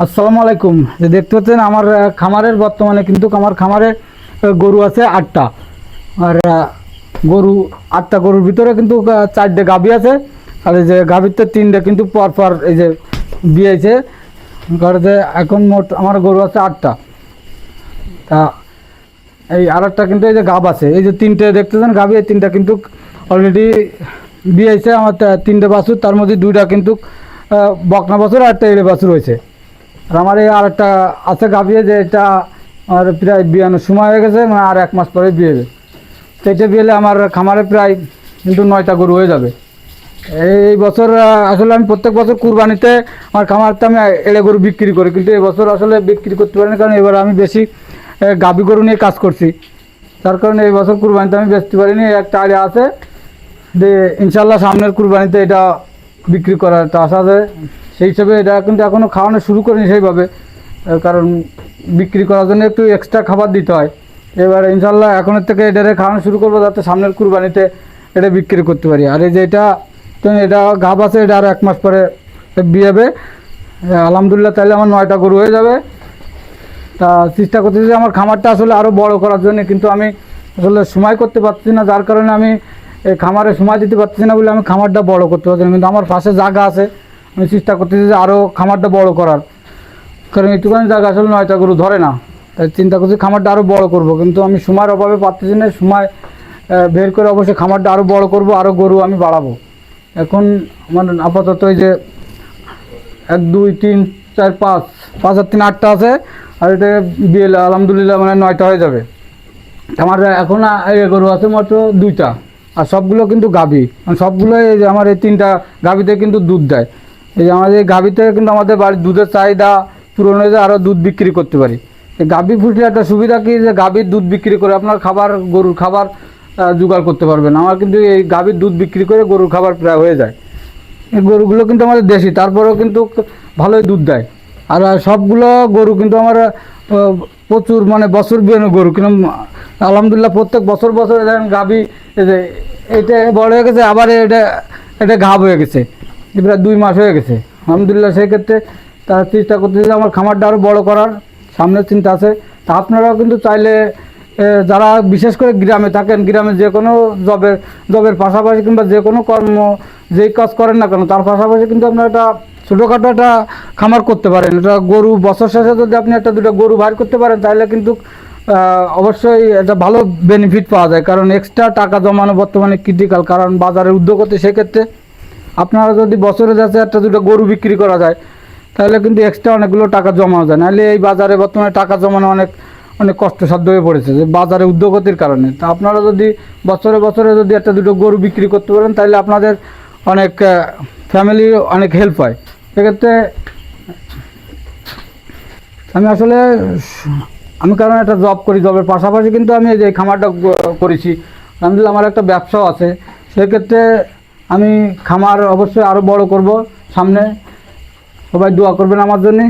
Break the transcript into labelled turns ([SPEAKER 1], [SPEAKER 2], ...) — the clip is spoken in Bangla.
[SPEAKER 1] আসসালামু আলাইকুম। যে দেখতে পাচ্ছেন আমার খামারের বর্তমানে কিন্তু আমার খামারে গরু আছে 8টা। আর গরু 8টা গরুর ভিতরে কিন্তু 4টে গাভী আছে। আর এই যে গাভীতে 3টে কিন্তু পরপর এই যে দিয়েছে ঘরে। এখন মোট আমার গরু আছে 8টা। তা এই আরেকটা কিন্তু এই যে গাভ আছে, এই যে 3টে দেখতেছেন গাভী, এই 3টা কিন্তু অলরেডি দিয়েছে আমার 3টে বাছুর। তার মধ্যে 2টা কিন্তু বকনা বাছুর আর একটা এড়ে বাছুর হয়েছে। আর আমার এই আরেকটা আছে গাভী, যে এটা আমার প্রায় বিয়ানোর সময় হয়ে গেছে, মানে আর 1 মাস পরে বিয়ে হবে। সেটা বিয়েলে আমার খামারে প্রায় কিন্তু 9টা গরু হয়ে যাবে। এই বছর আসলে আমি প্রত্যেক বছর কুরবানিতে আমার খামারতে আমি এড়ে গরু বিক্রি করি, কিন্তু এই বছর আসলে বিক্রি করতে পারিনি, কারণ এবার আমি বেশি গাভী গরু নিয়ে কাজ করছি। তার কারণে এই বছর কুরবানিতে আমি বেচতে পারিনি। একটা আইডিয়া আছে যে ইনশাল্লাহ সামনের কুরবানিতে এটা বিক্রি করার একটা আশা আছে। সেই হিসেবে এটা কিন্তু এখনও খাওয়ানো শুরু করিনি সেইভাবে, কারণ বিক্রি করার জন্য একটু এক্সট্রা খাবার দিতে হয়। এবার ইনশাল্লাহ এখনের থেকে এটারে খাওয়ানো শুরু করবো, যাতে সামনের কুরবানিতে এটা বিক্রি করতে পারি। আর এই যে এটা গাভ আছে, এটা আরও 1 মাস পরে বিয়ে হবে আলহামদুলিল্লাহ। তাহলে আমার 9টা গরু হয়ে যাবে। তা চেষ্টা করতেছি যে আমার খামারটা আসলে আরও বড় করার জন্য, কিন্তু আমি আসলে সময় করতে পারছি না, যার কারণে আমি এই খামারে সময় দিতে পারছি না বলে আমি খামারটা বড় করতে পারছি না। কিন্তু আমার পাশে জায়গা আছে, আমি চেষ্টা করতেছি যে আরও খামারটা বড় করার, কারণ একটুখানি জায়গা আসলে 9টা গরু ধরে না। তাই চিন্তা করছি খামারটা আরও বড় করব, কিন্তু আমি সময়ের অভাবে পারতেছি না। সময় বের করে অবশ্যই খামারটা আরও বড় করব, আরও গরু আমি বাড়াবো। এখন আমার আপাতত এই যে 1 2 3 4 5 5 আর 3 8টা আছে। আর এটা বিয়ে আলহামদুলিল্লাহ মানে 9টা হয়ে যাবে। আমার এখন গরু আছে মাত্র 2টা, আর সবগুলো কিন্তু গাভী। সবগুলো এই যে আমার এই 3টা গাভীতে কিন্তু দুধ দেয়। এই যে আমাদের এই গাভীতে কিন্তু আমাদের বাড়ির দুধের চাহিদা পূরণ হয়ে যায়, আরও দুধ বিক্রি করতে পারি। এই গাভী ফুটলে একটা সুবিধা কি, যে গাভীর দুধ বিক্রি করে আপনার খাবার, গরুর খাবার জোগাড় করতে পারবেন। আমার কিন্তু এই গাভীর দুধ বিক্রি করে গরুর খাবার প্রায় হয়ে যায়। এই গরুগুলো কিন্তু আমাদের দেশি, তারপরেও কিন্তু ভালোই দুধ দেয়। আর সবগুলো গরু কিন্তু আমার প্রচুর মানে বছর বিয়ানো গরু, কিন্তু আলহামদুলিল্লাহ প্রত্যেক বছর বছর দেখেন গাভী এই যে এটা বড় হয়ে গেছে, আবার এটা ঘাব হয়ে গেছে, প্রায় 2 মাস হয়ে গেছে আলহামদুলিল্লাহ। সেই ক্ষেত্রে তারা চেষ্টা করতেছে আমার খামারটা আরও বড় করার, সামনের চিন্তা আছে। তা আপনারাও কিন্তু চাইলে যারা বিশেষ করে গ্রামে থাকেন, গ্রামে যে কোনো জবের পাশাপাশি কিংবা যে কোনো কর্ম যেই কাজ করেন না কেন, তার পাশাপাশি কিন্তু আপনারা একটা ছোটোখাটো একটা খামার করতে পারেন। এটা গরু বছর শেষে যদি আপনি 1 2 গরু বাইর করতে পারেন, তাহলে কিন্তু অবশ্যই একটা ভালো বেনিফিট পাওয়া যায়। কারণ এক্সট্রা টাকা জমানো বর্তমানে ক্রিটিক্যাল, কারণ বাজারে উদ্যোগ হতে সেক্ষেত্রে আপনারা যদি বছরে যাচ্ছে 1 2 গরু বিক্রি করা যায়, তাহলে কিন্তু এক্সট্রা অনেকগুলো টাকা জমানো যায়। নাহলে এই বাজারে বর্তমানে টাকা জমানো অনেক অনেক কষ্টসাধ্য হয়ে পড়েছে যে বাজারে উদ্যোগতির কারণে। তা আপনারা যদি বছরে বছরে যদি 1 2 গরু বিক্রি করতে পারেন, তাহলে আপনাদের অনেক ফ্যামিলি অনেক হেল্প হয়। সেক্ষেত্রে আমি আসলে কারণ একটা জব করি, জবের পাশাপাশি কিন্তু আমি এই যে খামারটা করেছি। আলহামদুলিল্লাহ আমার একটা ব্যবসাও আছে। সেক্ষেত্রে আমি খামার অবশ্যই আরও বড় করব সামনে। সবাই দোয়া করবেন আমার জন্যে।